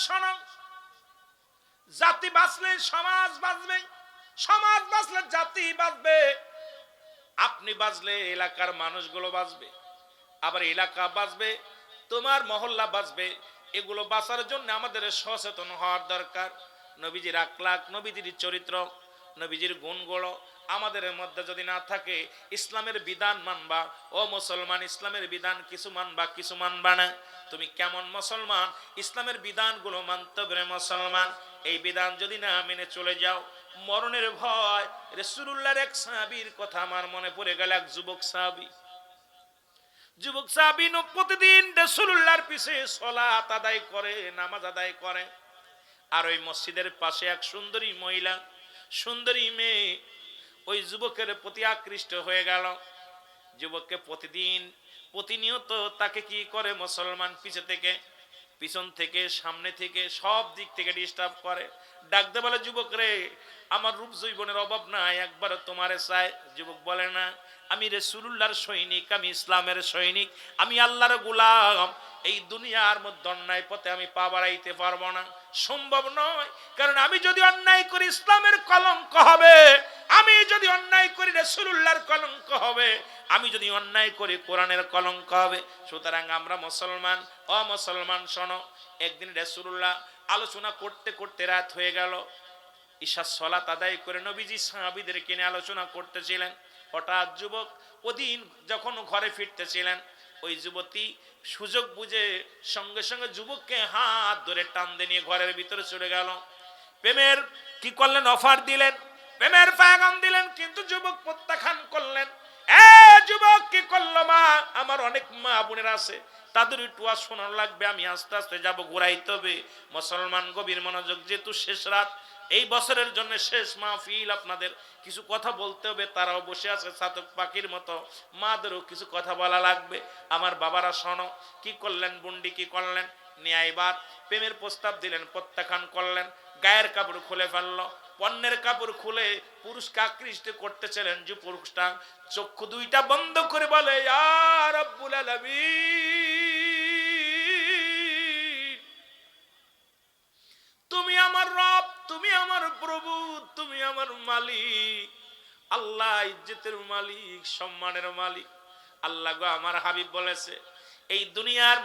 শোনো, জাতি বাঁচলে সমাজ বাঁচবে, সমাজ বাঁচলে জাতি বাঁচবে, আপনি বাঁচলে এলাকার মানুষগুলো বাঁচবে, আবার এলাকা বাঁচবে, তোমার মহল্লা বাঁচবে। এগুলো বাঁচার জন্য আমাদের সচেতন হওয়ার দরকার। নবীজির আখলাক, নবীজির চরিত্র, নবীজির গুণগুলো আমাদের মধ্যে যদি না থাকে, ইসলামের বিধান মানবা ও মুসলমান, ইসলামের বিধান কিছু মানবা কিছু মানবা না। তুমি কেমন মুসলমান? ইসলামের বিধানগুলো মানতে হবে মুসলমান। এই বিধান যদি না মেনে চলে যাও, মরণের ভয়। রাসূলুল্লাহর এক সাহাবীর কথা আমার মনে পড়ে গেল। এক যুবক সাহাবী প্রতিদিন রাসূলুল্লাহর পিছে সালাত আদায় করে, নামাজ আদায় করে। আর ওই মসজিদের পাশে এক সুন্দরী মহিলা, সুন্দরী মেয়ে ওই যুবকের প্রতি আকৃষ্ট হয়ে গেল। যুবককে প্রতিনিয়ত তাকে কি করে মুসলমান পিছন থেকে সামনে থেকে সব দিক থেকে ডিস্টার্ব করে। ডাকতে বলে, যুবক রে, আমার রূপ যৌবনের অভাব নাই, একবার তোমারে চাই। যুবক বলে, না, আমি রাসূলুল্লাহর সৈনিক, আমি ইসলামের সৈনিক, আমি আল্লাহর গোলাম। এই দুনিয়ার মধ্যে অন্যায় পথে আমি পা বাড়াইতে পারবো না, সম্ভব নয়। কারণ আমি যদি অন্যায় করি ইসলামের কলঙ্ক হবে, আমি যদি অন্যায় করি রাসূলুল্লাহর কলঙ্ক হবে, আমি যদি অন্যায় করি কোরআনের কলঙ্ক হবে। সুতরাং আমরা মুসলমান, মুসলমান শোনো। একদিন রাসূলুল্লাহ আলোচনা করতে করতে রাত হয়ে গেল। ঈশার সালাত আদায় করে নবীজি সাহাবীদেরকে নিয়ে আলোচনা করতেছিলেন। হঠাৎ যুবক ওদিন যখন ঘরে ফিরতেছিলেন, ওই যুবতী সুযোগ বুঝে সঙ্গে সঙ্গে যুবককে হাত ধরে টান দিয়ে নিয়ে ঘরের ভিতরে চলে গেল। প্রেমের কি করলেন? অফার দিলেন, প্রেমের পায়গাম দিলেন, কিন্তু যুবক প্রত্যাখ্যান করলেন। যুবক কি করলো? মা, আমার অনেক মা বোনেরা আছে, তাদের একটু শোনার লাগবে, আমি আস্তে আস্তে যাবো, ঘুরাইতে হবে। মুসলমান গভীর মনোযোগ, যেহেতু শেষ রাত, এই বছরের জন্য শেষ মাহফিল, আপনাদের কিছু কথা বলতে হবে। তারাও বসে আছে চাতক পাখির মতো, মাদেরও কিছু কথা বলা লাগবে। আমার বাবারা শোনো। কি করলেন বুন্ডি? কি করলেন? নিয়ে এবার প্রেমের প্রস্তাব দিলেন, প্রত্যাখ্যান করলেন। গায়ের কাপড় খুলে ফেললো, পণ্যের কাপড় খুলে পুরুষকে আকৃষ্ট করতেছিলেন। যে পুরুষটা চক্ষু দুইটা বন্ধ করে বলে, ইয়া রাব্বুল আলামিন, তুমি আমার রব, তুমি আমার প্রভু, তুমি আমার মালিক। আল্লাহ ইজ্জতের মালিক, সম্মানের মালিক। আল্লাহ গো, আমার হাবিব বলেছে, এই দুনিয়ার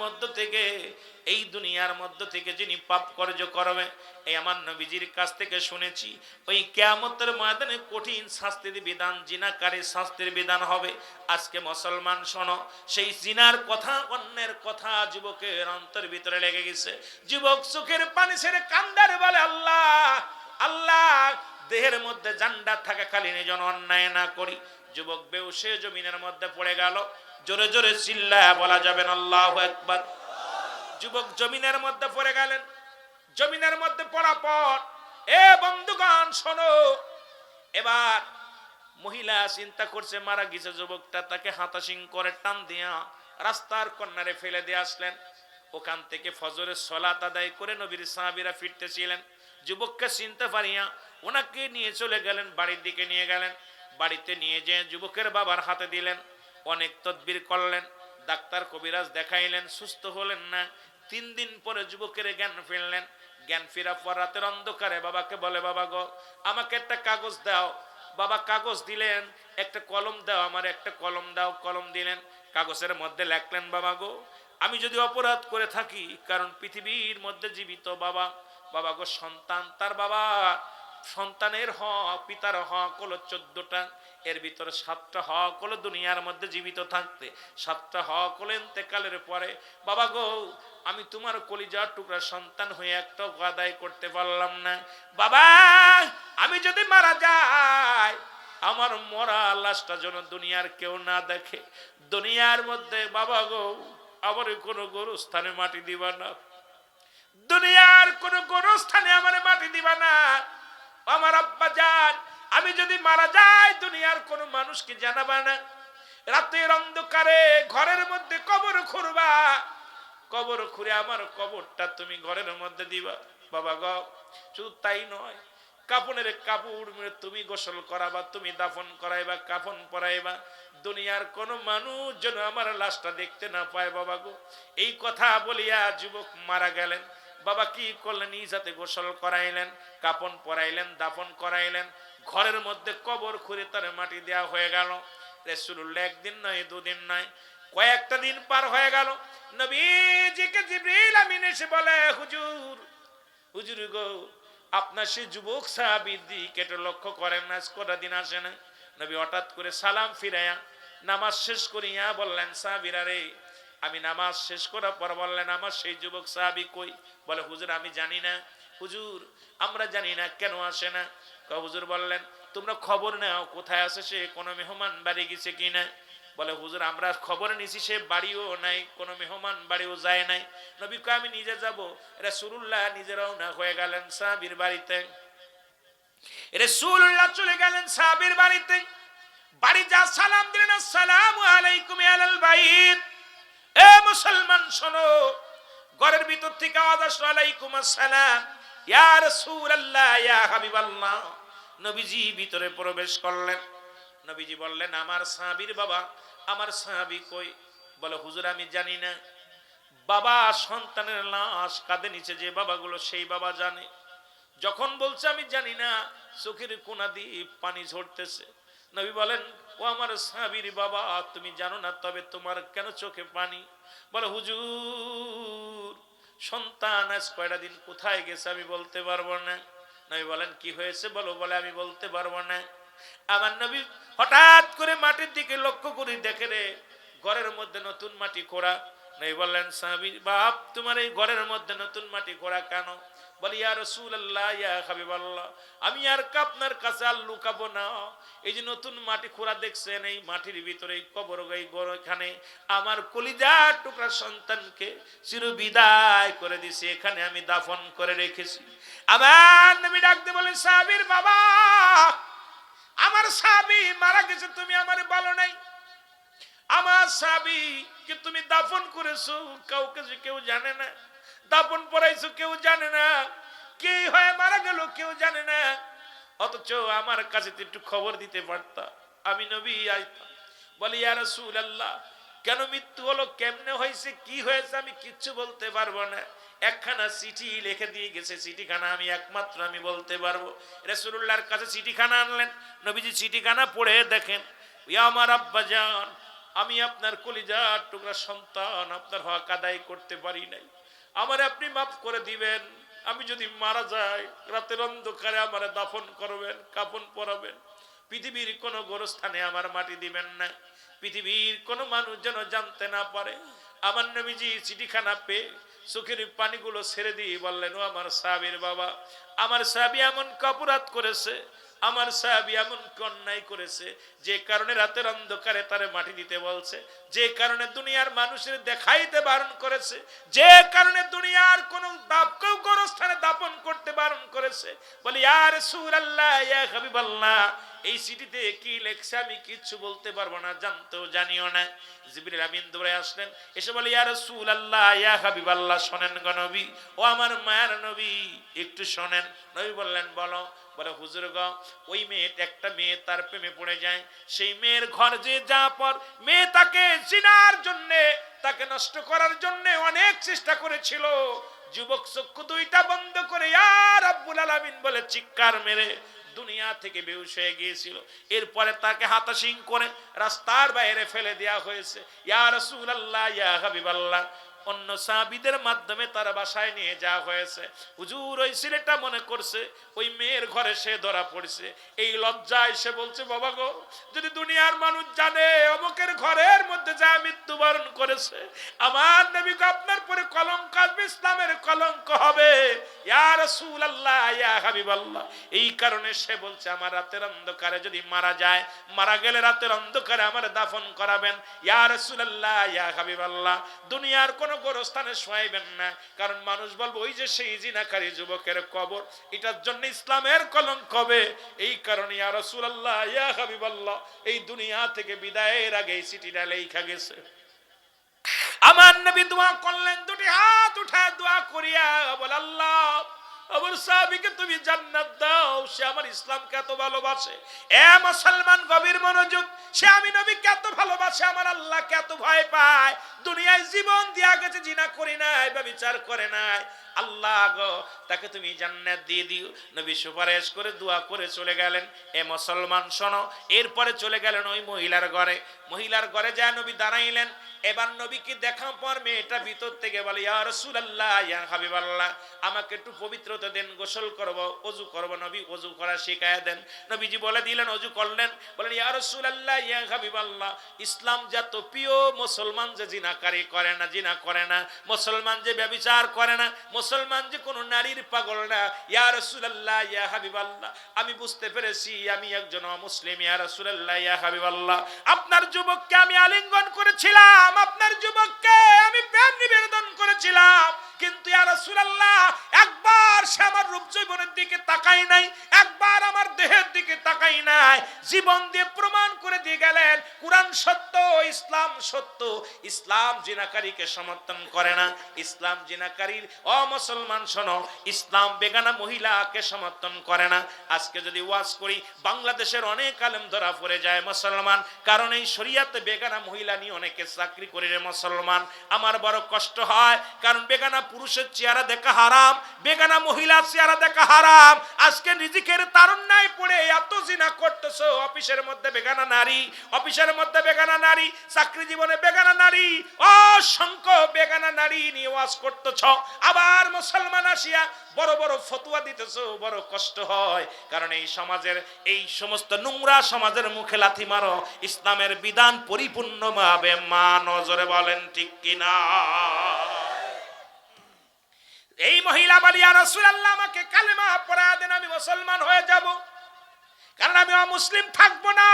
মধ্য থেকে যিনি পাপ কার্য করবে, এই আমার নবীজির কাছ থেকে শুনেছি, ওই কিয়ামতের ময়দানে কঠিন শাস্তির বিধান, জিনাকারী শাস্তির বিধান হবে। আজকে মুসলমান শোনো, সেই জিনার কথা, অন্যের কথা যুবকের অন্তর ভিতরে লেগে গেছে। যুবক চোখের পানি ছেড়ে কান্দারে বলে, আল্লাহ, আল্লাহ, দেহের মধ্যে জান্ডা থাকাকালীন যেন অন্যায় না করি। যুবক বেহুশে জমিনের মধ্যে পড়ে গেল। জোরে জোরে চিল্লায়া বলা যাবেন আল্লাহু আকবার। যুবক জমিনের মধ্যে পড়ে গেলেন। জমিনের মধ্যে পড়া পর, বন্ধুগণ শোনো, এবার মহিলা চিন্তা করছে মারা গেছে যুবকটা, তাকে হাতাশিং করে টান দিয়া রাস্তার কর্নারে ফেলে দিয়ে আসলেন। ওখান থেকে ফজরের সালাত আদায় করে নবীর সাহাবীরা ফিরতেছিলেন। যুবককে চিনতে পারিয়া ওনাকে নিয়ে চলে গেলেন, বাড়ির দিকে নিয়ে গেলেন। বাড়িতে নিয়ে যেয়ে যুবকের বাবার হাতে দিলেন। অনেক তদবির করলেন, ডাক্তার কবিরাজ দেখাইলেন, সুস্থ হলেন না। 3 দিন পরে যুবকের জ্ঞান ফিরলেন। জ্ঞান ফেরার পর রাতের অন্ধকারে বাবাকে বলে, বাবা গো, আমাকে একটা কাগজ দাও। বাবা কাগজ দিলেন। একটা কলম দাও, আমার একটা কলম দাও। কলম দিলেন, কাগজের মধ্যে লেখলেন, বাবা গো, আমি যদি অপরাধ করে থাকি, কারণ পৃথিবীর মধ্যে জীবিত বাবা, বাবা গো, সন্তান, তার বাবা সন্তানের হক, পিতার হক হলো 14টা। এর ভিতরে 7টা হক হলো দুনিয়ার মধ্যে জীবিত থাকতে, 7টা হক হলো ইন্তেকালের পরে। বাবা গো, আমি তোমার কলিজার টুকরা সন্তান হয়ে একটা আদায় করতে পারলাম না। বাবা, আমি যদি মারা যাই, আমার মরা লাশটা যেন দুনিয়ার কেউ না দেখে। দুনিয়ার মধ্যে বাবা গো, আমার কোনো গোরস্থানে মাটি দিবা না, দুনিয়ার কোনো গোরস্থানে আমার মাটি দিবা না। আমার আব্বা জান, আমি যদি মারা যাই, দুনিয়ার কোনো মানুষকে জানাবা না। রাতের অন্ধকারে ঘরের মধ্যে কবর খুঁড়বা, কবর খুঁড়ে আমার কবরটা তুমি ঘরের মধ্যে দিবা। বাবা গো, শুধু তাই নয়, কাফনের কাপড় তুমি গোসল করাবা, তুমি দাফন করাইবা, কাফন পরাইবা। দুনিয়ার কোনো মানুষ যেন আমার লাশটা দেখতে না পায়। বাবা গো, এই কথা বলিয়া যুবক মারা গেলেন। বাবা কি করলেন? ইজাতে গোসল করাইলেন, কাপন পরাইলেন, দাফন করাইলেন। ঘরের মধ্যে কবর খুঁড়ে তার মাটি দেওয়া হয়ে গেল। রাসূলুল্লাহ একদিন নয়, দুদিন নয়, কয়েকটা দিন পার হয়ে গেল। নবীজিকে জিবরিল আমিন এসে বলে, হুজুর, হুজুর গো, আপনার সেই যুবক সাহাবীর দিকে একটু লক্ষ্য করেন না, কটা দিন আসে না। নবী হঠাৎ করে সালাম ফিরাইয়া নামাজ শেষ করিয়া বললেন, সাহাবীরা রে, আমি নামাজ শেষ করার পর বললেন, আমার সেই যুবক সাহাবী কই? বলে, হুজুর আমি জানি না। হুজুর আমরা জানি না, কেন আসে না? হুজুর বললেন, তোমরা খবর নাও কোথায় আছে সে, কোনো মেহমান বাড়ি গেছে কিনা। বলে, হুজুর আমরা খবর নিছি সে বাড়িও নাই, কোনো মেহমান বাড়িও যায় নাই। নবী কয়, আমি নিজে যাব। রাসূলুল্লাহ নিজেরাও না হয়ে গেলেন সাহাবীর বাড়িতে। রাসূলুল্লাহ চলে গেলেন সাহাবীর বাড়িতে। বাড়ি যা সালাম দিলেন, আসসালামু আলাইকুম আলাল বাইত। এ মুসলমান শোনো, ঘরের ভিতর থেকে আওয়াজ আসলো, আলাইকুম আসসালাম ইয়া রাসূলুল্লাহ ইয়া হাবিবাল্লাহ। নবীজি ভিতরে প্রবেশ করলেন। নবীজি বললেন, আমার সাহাবীর বাবা, আমার সাহাবী কই? বলে, হুজুর আমি জানি না। বাবা সন্তানের লাশ কাঁধে নিচে যে বাবাগুলো, সেই বাবা জানে। যখন বলছে আমি জানি না, চোখের কোনা দিয়ে পানি ঝরতেছে। নবী বলেন, ও আমার সাহাবীর বাবা, তুমি জানো না, তবে তোমার কেন চোখে পানি? বলে, হুজুর সন্তান আজ কয়টা দিন কোথায় গেছে আমি বলতে পারবো না। নবী বলেন, কি হয়েছে বলো। বলে, আমি বলতে পারবো না। আমার নবী হঠাৎ করে মাটির দিকে লক্ষ্য করে দেখে রে, ঘরের মধ্যে নতুন মাটি খোঁড়া। নবী বললেন, সাহাবীর বাপ, তোমার এই ঘরের মধ্যে নতুন মাটি খোঁড়া কেন? বলি, ইয়া রাসূলুল্লাহ ইয়া হাবিবাল্লাহ, আমি আর আপনার কাছে আর লুকাবো না। এই যে নতুন মাটি খোঁড়া দেখছেন, এই মাটির ভিতরে কবর, এই এখানে আমার কলিজার টুকরা সন্তানকে চির বিদায় করে দিছি, এখানে আমি দাফন করে রেখেছি। আমার নবী ডাকতে বলেন, সাহাবীর বাবা, আমার সাহাবী মারা গেছে, তুমি আমারে বলো নাই। আমার সাহাবী কে তুমি দাফন করেছো, কাউকে যে কেউ জানে না। দাফন পড়াইছো, কেউ জানে না। কে হয়ে মারা গেল, কেউ জানে না। অথচ আমার কাছে তো একটু খবর দিতে পারতা, আমি নবী আইতাম। বলি, ইয়া রাসূলুল্লাহ, কেন মৃত্যু হলো, কেমনে হয়েছে, কি হয়েছে আমি কিচ্ছু বলতে পারবো না। একখানা চিঠি লিখে দিয়ে গেছে, চিঠিখানা আমি একমাত্র আমি বলতে পারবো। রাসূলুল্লাহর কাছে চিঠিখানা আনলেন। নবীজি চিঠিখানা পড়ে দেখেন, ইয়া আমার আব্বাজান, আমি আপনার কলিজার টুকরা সন্তান, আপনার হক আদায় করতে পারি নাই, আমারে আপনি মাফ করে দিবেন। আমি যদি মারা যাই, রাতের অন্ধকারে আমারে দাফন করবেন, কাফন পরাবেন। পৃথিবীর কোন গোরস্থানে আমার মাটি দিবেন না, পৃথিবীর কোন মানুষ যেন জানতে না পারে। আমার নবীজি চিঠিখানা পেয়ে চোখের পানিগুলো ছেড়ে দিয়ে বললেন, ও আমার সাহাবীর বাবা, আমার সাহাবী এমন অপরাধ করেছে, আমার সাহাবী এমন অন্যায় করেছে, যে কারণে রাতের অন্ধকারে তারে মাটি দিতে বলছে, যে কারণে দুনিয়ার মানুষের দেখাইতে বারণ করেছে, যে কারণে দুনিয়ার কোন কেউ কোন স্থানে দাপন করতে বারণ করেছে। বলি, ইয়া রাসূলুল্লাহ ইয়া হাবিবাল্লাহ, এই চিঠিতে কি লেখছে আমি কিচ্ছু বলতে পারবো না, জানতেও জানিও না। জিবরিল আমিন দৌড়ে আসলেন, এসে বলে, ইয়া রাসূলুল্লাহ ইয়া হাবিবাল্লাহ, শোনেন গো নবী, ও আমার মায়ের নবী, একটু শোনেন। নবী বললেন, বলো। বলে, হুজুর গো, ওই মেয়েটা, একটা মেয়ে তার প্রেমে পড়ে যায়, সেই মেয়ের ঘর যে যা পর, মেয়ে তাকে জিনার জন্য, তাকে নষ্ট করার জন্য অনেক চেষ্টা করেছিল। যুবক চক্ষু দুইটা বন্ধ করে ইয়া রাব্বুল আলামিন বলে চিৎকার মেরে দুনিয়া থেকে বেহুশ হয়ে গিয়েছিল। এরপরে তাকে হাতাশিং করে রাস্তার বাইরে ফেলে দেওয়া হয়েছে। ইয়া রাসূলুল্লাহ ইয়া হাবিবাল্লাহ, অন্য সাহাবীদের মাধ্যমে তার বাসায় নিয়ে যাওয়া হয়েছে। হুজুর ওই ছেলেটা মনে করছে ওই মেয়ের ঘরে সে ধরা পড়ছে, এই লজ্জায় সে বলছে, বাবা গো, যদি দুনিয়ার মানুষ জানে অমুকের ঘরের মধ্যে যা মৃত্যুবরণ করেছে, আমার নবী আপনার পরে কলঙ্ক আসবে, ইসলামের কলঙ্ক হবে। ইয়া রাসূলুল্লাহ ইয়া হাবিবাল্লাহ, এই কারণে সে বলছে, আমার রাতের অন্ধকারে যদি মারা যায়, মারা গেলে রাতের অন্ধকারে আমার দাফন করাবেন। ইয়া রাসূলুল্লাহ ইয়া হাবিবাল্লাহ, দুনিয়ার কোন গোরস্থানে শোয়াইবেন না, কারণ মানুষ বলবে ওই যে সেই জিনাকারী যুবকের কবর, এটার জন্য ইসলামের কলঙ্ক হবে। এই কারণে ইয়া রাসূলুল্লাহ ইয়া হাবিবাল্লাহ, এই দুনিয়া থেকে বিদায়ের আগে এই চিঠিটা লেখা গেছে। আমার নবী দোয়া করলেন, দুটি হাত উঠায় দোয়া করিয়া বল, আল্লাহ আমার সাহাবীকে তুমি জান্নাত দাও, সে আমার ইসলামকে এত ভালোবাসে। এ মুসলমান গভীর মনোযোগ, সে আমি নবীকে এত ভালোবাসে, আমার আল্লাহকে এত ভয় পায়, দুনিয়ায় জীবন দিয়া গেছে, জিনা করি নাই, ব্যভিচার করে নাই। আল্লাহ গো তাকে তুমি জান্নাত দিয়ে দিও। নবী সুপারিশ করে দোয়া করে চলে গেলেন। এ মুসলমান শোনো, এরপরে চলে গেলেন ওই মহিলার ঘরে। মহিলার ঘরে যায় নবী দাঁড়াইলেন। এবার নবীকে দেখার পর মেয়েটা ভিতর থেকে বলে, ইয়া রাসূলুল্লাহ, ইয়া হাবিবাল্লাহ, আমাকে একটু পবিত্রতা দেন, গোসল করব, ওযু করব। নবী ওযু করা শিখায়া দেন। নবীজি বলে দিলেন, ওযু করলেন। বলেন, ইয়া রাসূলুল্লাহ, ইয়া হাবিবাল্লাহ, ইসলাম যত প্রিয়, মুসলমান যে জিনাকারী করে না, জিনা করে না, মুসলমান যে ব্যভিচার করে না, মুসলমান যে কোনো নারীর পাগল না। ইয়া রাসূলুল্লাহ, ইয়া হাবিবাল্লাহ, আমি বুঝতে পেরেছি আমি একজন অমুসলিম। ইয়া রাসূলুল্লাহ, ইয়া হাবিবাল্লাহ, আপনার যুবককে আমি আলিঙ্গন করেছিলাম, আপনার যুবককে আমি প্রেম নিবেদন করেছিলাম, কিন্তু ইয়া রাসূলুল্লাহ একবার সে আমার রূপ যৌবনের দিকে তাকাই নাই, একবার আমার দেহের দিকে তাকাই নাই। জীবন দিয়ে প্রমাণ করে দিয়ে গেলেন কুরআন সত্য, ইসলাম সত্য। ইসলাম জিনাকারীকে সমর্থন করে না, ইসলাম জিনাকারীর মুসলমান শোনো, ইসলাম বেগানা মহিলাকে সমর্থন করে না। আজকে যদি ওয়াজ করি, বাংলাদেশের অনেক আলেম ধরা পড়ে যায় মুসলমান, কারণ এই শরীয়তে বেগানা মহিলা নিয়ে অনেকে চাকরি করে রে মুসলমান। আমার বড় কষ্ট হয়, কারণ বেগানা পুরুষের চেহারা দেখা হারাম, বেগানা মহিলার চেহারা দেখা হারাম। আজকে রিজিকের তারুণ্যায় পড়ে এত জিনা করতেছো, অফিসের মধ্যে বেগানা নারী, অফিসের মধ্যে বেগানা নারী, চাকরি জীবনে বেগানা নারী, অসংখ্য বেগানা নারী নিয়ে ওয়াজ করতেছ। আবার মুসলমান আসিয়া বড় বড় ফতোয়া দিতেছো, বড় কষ্ট হয়। কারণ এই সমাজের, এই সমস্ত নোংরা সমাজের মুখে লাথি মারো, ইসলামের বিধান পরিপূর্ণভাবে মানো। জোরে বলেন ঠিক কিনা? এই মহিলা বলি, ইয়া রাসূলুল্লাহ, আমাকে কালেমা পড়ায়া দেন, আমি মুসলমান হয়ে যাব, কারণ আমি অমুসলিম থাকবো না।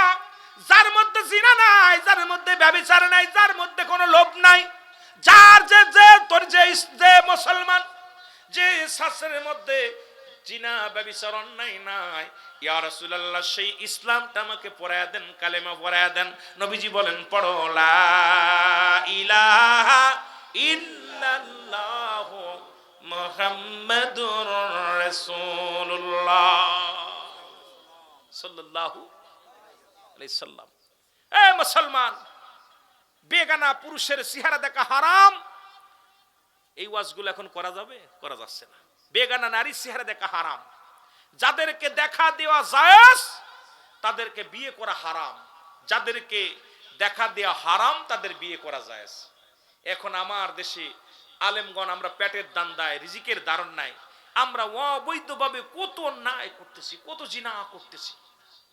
যার মধ্যে জিনা নাই, যার মধ্যে ব্যভিচার নাই, যার মধ্যে কোনো লোভ নাই, যার যে তোর যে মুসলমান, যে শাস্ত্রের মধ্যে জিনা ব্যভিচার অন্যায় নাই, ইয়া রাসূলুল্লাহ সেই ইসলামটা আমাকে পড়ায়া দেন, কালেমা পড়ায়া দেন। নবীজি বলেন, পড়ো লা ইলাহা ইল্লাল্লাহ মুহাম্মাদুর রাসূলুল্লাহ সাল্লাল্লাহু আলাইহি সাল্লাম। এ মুসলমান, বেগানা পুরুষের চেহারা দেখা হারাম, এই ওয়াজগুলো এখন করা যাবে? করা যাচ্ছে না। বেগানা নারীর চেহারা দেখা হারাম, যাদেরকে দেখা দেওয়া জায়েজ তাদেরকে বিয়ে করা হারাম, যাদেরকে দেখা দেওয়া হারাম তাদের বিয়ে করা জায়েজ। এখন আমার দেশে আলেমগণ আমরা পেটের দান্দায়, রিজিকের দারণ নাই, আমরা অবৈধভাবে কত অন্যায় করতেছি, কত জিনা করতেছি,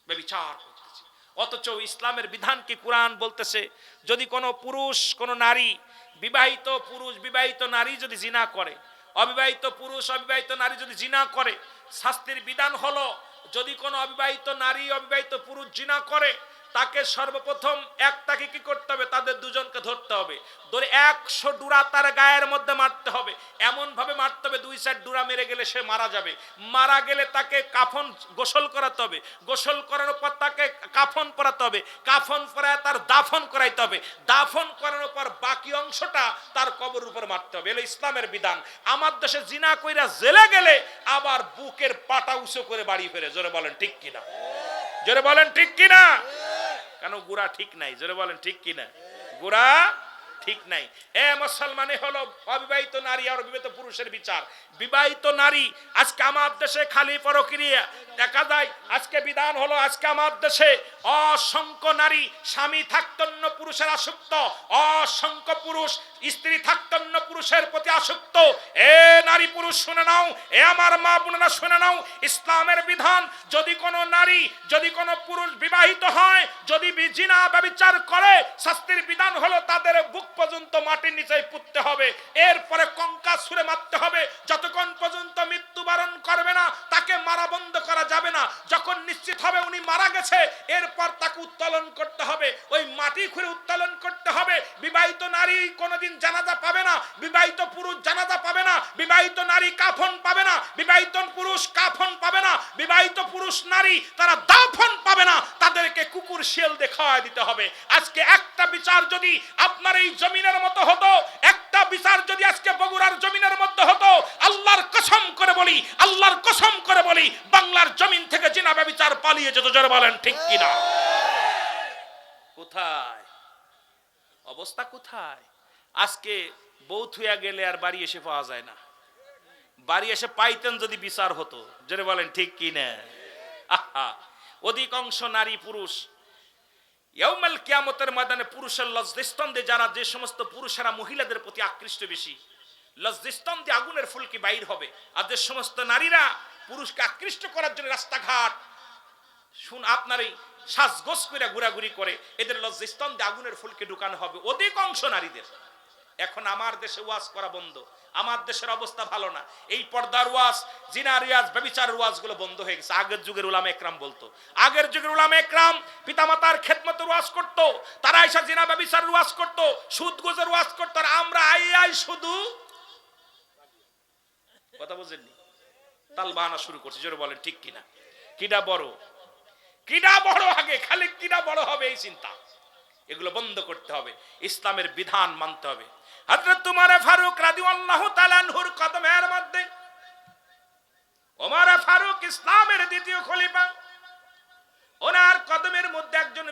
ব্যভিচার করতেছি। অথচ ইসলামের বিধান কি? কুরআন বলতেছে, যদি কোনো পুরুষ, কোনো নারী, বিবাহিত পুরুষ বিবাহিত নারী যদি জিনা করে, অবিবাহিত পুরুষ অবিবাহিত নারী যদি জিনা করে, শাস্তির বিধান হলো, যদি কোনো অবিবাহিত নারী অবিবাহিত পুরুষ জিনা করে, তাকে সর্বপ্রথম একটাকে কি করতে হবে? তাদের দুজনকে ধরতে হবে, ধরে 100 ডুরা তার গায়ের মধ্যে মারতে হবে, এমন ভাবে মারতে হবে 2-4 ডুরা মেরে গেলে সে মারা যাবে। মারা গেলে তাকে কাফন, গোসল করাতে হবে, গোসল করানোর পর তাকে কাফন পরাতে হবে, কাফন পরায় তার দাফন করাইতে হবে, দাফন করানোর পর বাকি অংশটা তার কবরের উপর মারতে হবে। এলো ইসলামের বিধান। আমার দেশে জিনা কইরা জেলে গেলে আবার বুকের পাটা উঁচু করে বাড়ি ফেরে। জোরে বলেন ঠিক কিনা? জোরে বলেন ঠিক কিনা? কেন? গুড়া ঠিক নাই। জোরে বলেন ঠিক কিনা? গুড়া ঠিক নাই। এ মুসলমানে হলো অবিবাহিত নারী আর বিবাহিত পুরুষের বিচার। বিবাহিত নারী আজকে আমার দেশে খালি পরক্রিয়া দেখা যায়। আজকে বিধান হলো, আজকে আমার দেশে অসংখ্য নারী স্বামী থাকতন্য পুরুষের আসক্ত, অসংখ্য পুরুষ স্ত্রী থাকতন্য পুরুষের প্রতি আসক্ত। এ নারী পুরুষ শুনে নাও, এ আমার মা বোনেরা শুনে নাও, ইসলামের বিধান, যদি কোনো নারী, যদি কোনো পুরুষ বিবাহিত হয়, যদি জিনা ব্যভিচার করে, শাস্তির বিধান হলো তাদের বুক পর্যন্ত মাটির নিচে পুঁততে হবে, এরপরে কঙ্কা ছুঁড়ে মারতে হবে। যতক্ষণ পর্যন্ত মৃত্যুবরণ করবে না তাকে মারা বন্ধ করা যাবে না। যখন নিশ্চিত হবে উনি মারা গেছে, এরপর তাকে উত্তোলন করতে হবে, ওই মাটি খুঁড়ে উত্তোলন করতে হবে। বিবাহিত নারী কোনোদিন জানাজা পাবে না, বিবাহিত পুরুষ জানাজা পাবে না, বিবাহিত নারী কাফন পাবে না, বিবাহিত পুরুষ কাফন পাবে না, বিবাহিত পুরুষ নারী তারা দাফন পাবে না, তাদেরকে কুকুর শিয়াল দেখায় দিতে হবে। আজকে একটা বিচার যদি আপনার এই জমিনের মতো হতো, একটা বিচার যদি আজকে বগুড়ার জমিনের মধ্যে হতো, আল্লাহর কসম করে বলি, আল্লাহ বলি বাংলার জমিন থেকে জিনা ব্যভিচার পালিয়ে যেত, জোরে বলেন ঠিক কিনা? কোথায় অবস্থা, কোথায়? আজকে বউ থুয়া গেলে আর বাড়ি এসে পাওয়া যায় না। বাড়ি এসে পাইতেন যদি বিচার হতো, জোরে বলেন ঠিক কিনা? আহা, অধিকাংশ নারী পুরুষ ইয়াউমাল কিয়ামতের ময়দানে পুরুষের লজ্জাস্থানে যারা, যে সমস্ত পুরুষেরা মহিলাদের প্রতি আকৃষ্ট বেশি, লজ্জাস্থান দিয়ে আগুনের ফুলকি বাইর হবে। আর যে সমস্ত নারীরা পুরুষকে আকৃষ্ট করার জন্য রাস্তাঘাট আপনার এই সাজগোজ করে ঘোরাঘুরি করে, এদের লজ্জাস্থান দিয়ে আগুনের ফুলকি ঢুকানো হবে অধিকাংশ নারীদের। এখন আমার দেশে ওয়াজ করা বন্ধ, আমার দেশের অবস্থা ভালো না। এই পর্দার ওয়াজ, জিনা রিয়াজ, ব্যভিচার ওয়াজ গুলো বন্ধ হয়ে গেছে। আগের যুগের উলামা একরাম বলতো, আগের যুগের উলামা একরাম পিতামাতার খেদমতের ওয়াজ করত, তারা এসে জিনা ব্যভিচার ওয়াজ করত, সুদ গোজের ওয়াজ করত। আর আমরা আই শুধু কথা বুঝেননি, তাল বাহানা শুরু করছি, জোরে বলেন ঠিক কিনা? কিডা বড়, কিডা বড়, আগে খালি কিডা বড় হবে এই চিন্তা, এগুলো বন্ধ করতে হবে, ইসলামের বিধান মানতে হবে। হযরত ওমর ফারুক রাদিয়াল্লাহু তাআলা আনহুর কদমের মধ্যে, ওমর ফারুক ইসলামের দ্বিতীয় খলিফা, ওনার কদমের মধ্যে একজন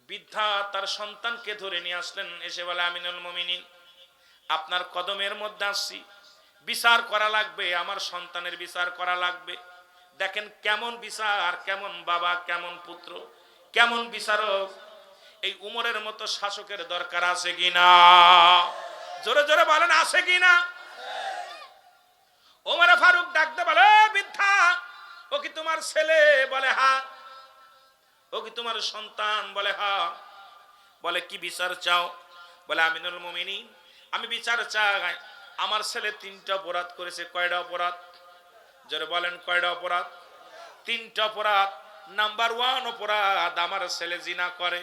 বৃদ্ধা তার সন্তানকে ধরে নিয়ে আসলেন, এসে বলে আমিনুল মুমিনিন, আপনার কদমের মধ্যে আসছি, বিচার করা লাগবে, আমার সন্তানের বিচার করা লাগবে। দেখেন কেমন বিচার, কেমন বাবা, কেমন পুত্র, কেমন বিচারক। এই উমরের মতো শাসকের দরকার আছে কিনা? জোরে জোরে বলেন আছে কিনা? ওমর ফারুক ডাকতে বলে, বৃদ্ধা, ও কি তোমার ছেলে? বলে হ্যাঁ। ও কি তোমার সন্তান? বলে হ্যাঁ। বলে কি বিচার চাও? বলে আমিনুল মুমিনিন, আমি বিচার চাই, আমার ছেলে 3টা অপরাধ করেছে। কয়টা অপরাধ? জোরে বলেন কয়টা অপরাধ? 3টা অপরাধ। নাম্বার 1 অপরাধ, আমার ছেলে জিনা করে।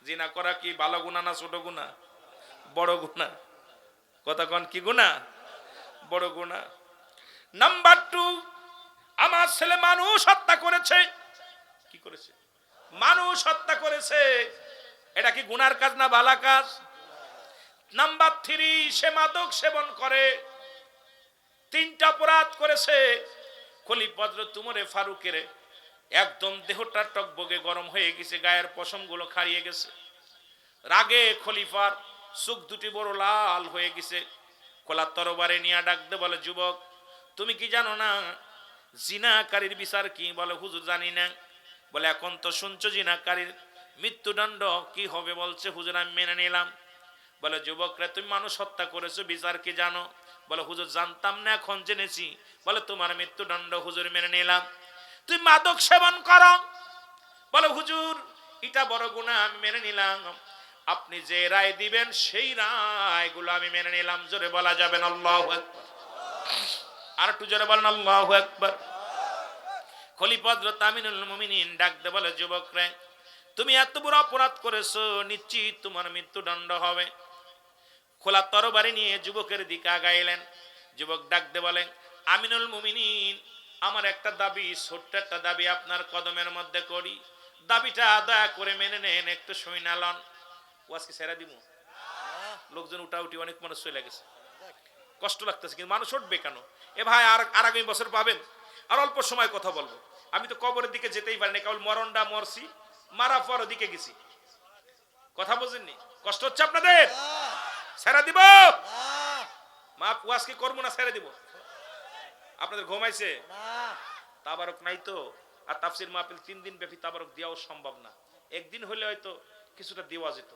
জিনা করা কি ভালো গুনাহ না ছোট গুনাহ? বড় গুনাহ। কথা কোন কি গুনাহ? বড় গুনাহ। নাম্বার 2, আমার ছেলে মানুষ হত্যা করেছে। কি করেছে? মানুষ হত্যা করেছে। এটা কি গুনার কাজ না ভালো কাজ? নাম্বার 3, সে মাদক সেবন করে। 3টা অপরাধ করেছে। খলিফা হযরত ওমর ফারুকের একদম দেহটা টকবগে গরম হয়ে গেছে, গায়ের পশমগুলো খাড়িয়ে গেছে। রাগে খলিফার চোখ দুটি বড় লাল হয়ে গেছে। খোলা তরবারে নিয়ে ডাকতে বলে, যুবক, তুমি কি জানো না জিনাকারীর বিচার কি? বলে হুজুর জানি না। বলে এখন তো শুনছো জিনাকারীর মৃত্যুদণ্ড কি হবে? বলছে হুজুর আমি মেনে নিলাম। বলে যুবকরা, তুমি মানুষ হত্যা করেছো, বিচার কি জানো? বলে হুজুর জানতাম না, এখন জেনেছি। বলে তোমার মৃত্যুদণ্ড হুজুর মেনে নিলাম। তুই মাদক সেবন করো? বলে হুজুর এটা বড় গুনাহ, আমি মেনে নিলাম। আপনি যে রায় দিবেন সেই রায়গুলো আমি মেনে নিলাম। জোরে বলা যাবেন আল্লাহু আকবার। আর একটু জোরে বলেন আল্লাহু আকবার। খলিফা হযরত আমিনুল মুমিনিন ডাকতে বলে, যুবকরা, তুমি এত বড় অপরাধ করেছো, নিশ্চিত তোমার মৃত্যুদণ্ড হবে। খোলা তরবারি নিয়ে যুবকের দিকে আগাইলেন। যুবক ডাকতে বলেন, আমিনুল মুমিনিন, আমার একটা দাবি, ছোট্ট একটা দাবি আপনার কদমের মধ্যে করি। দাবিটা দয়া করে মেনে নেন, একটু শুনালন। ওয়াজকে ছেড়ে দিব? লোকজন উঠাউঠি, অনেক মানুষ চলে গেছে, কষ্ট লাগতেছে, কিন্তু মানুষ উঠবে কেন? এ ভাই আর আগামী বছর পাবেন, আর অল্প সময় কথা বলবো। আমি তো কবরের দিকে যেতেই পারি না, কেবল মরণটা মরছি, মারা পর দিকে গেছি। কথা বুঝেননি? কষ্ট হচ্ছে আপনাদের? ছেড়ে দিব? মা ওয়াজ কি করবো না ছেড়ে দিব? আপনাদের ঘুমাইছে? তাবারক নাই তো। আর তাফসির মাহফিল 3 দিন ব্যাপী তাবারক দেওয়াও সম্ভব না। একদিন হলে হয়তো কিছুটা দেওয়া যেত।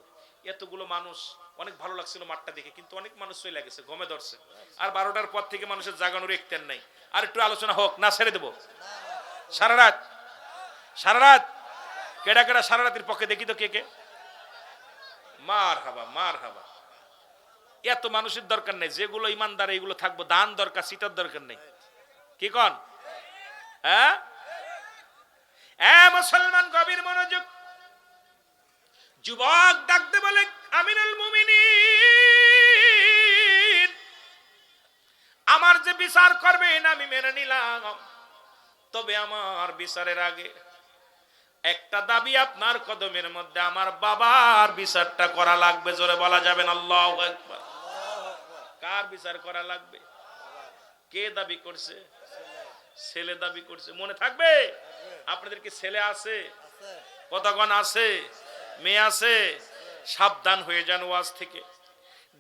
এতগুলো মানুষ, অনেক ভালো লাগছিল মাঠটা দেখে, কিন্তু অনেক মানুষ চলে গেছে, ঘুমে ধরছে। আর 12টার পর থেকে মানুষের জাগানোর একটার নাই। আর একটু আলোচনা হোক না? ছেড়ে দেবো? সারা রাত? সারা রাত? কেডা কেডা সারা রাতের পক্ষে? দেখি তো কে কে। মার হাবা, মার হাবা। এত মানুষের দরকার নেই, যেগুলো ইমানদার এইগুলো থাকবো। দান দরকার, সিটার দরকার নেই। কি কন? হ্যাঁ মুসলমান, গভীর মনোযোগ। যুবক ডাকতে বলে, আমিনুল মুমিনিন, আমার যে বিচার করবেন আমি মেনে নিলাম, তবে আমার বিচারের আগে একটা দাবি আপনার কদমের মধ্যে, আমার বাবার বিচারটা করা লাগবে। জোরে বলা যাবেন আল্লাহু আকবার। কার বিচার করা লাগবে? কে দাবি করছে? ছেলে দাবি করছে, মনে থাকবে? আপনাদের কি ছেলে আছে? কতক্ষণ আছে? মেয়ে আছে? সাবধান হয়ে যান ওয়াজ থেকে।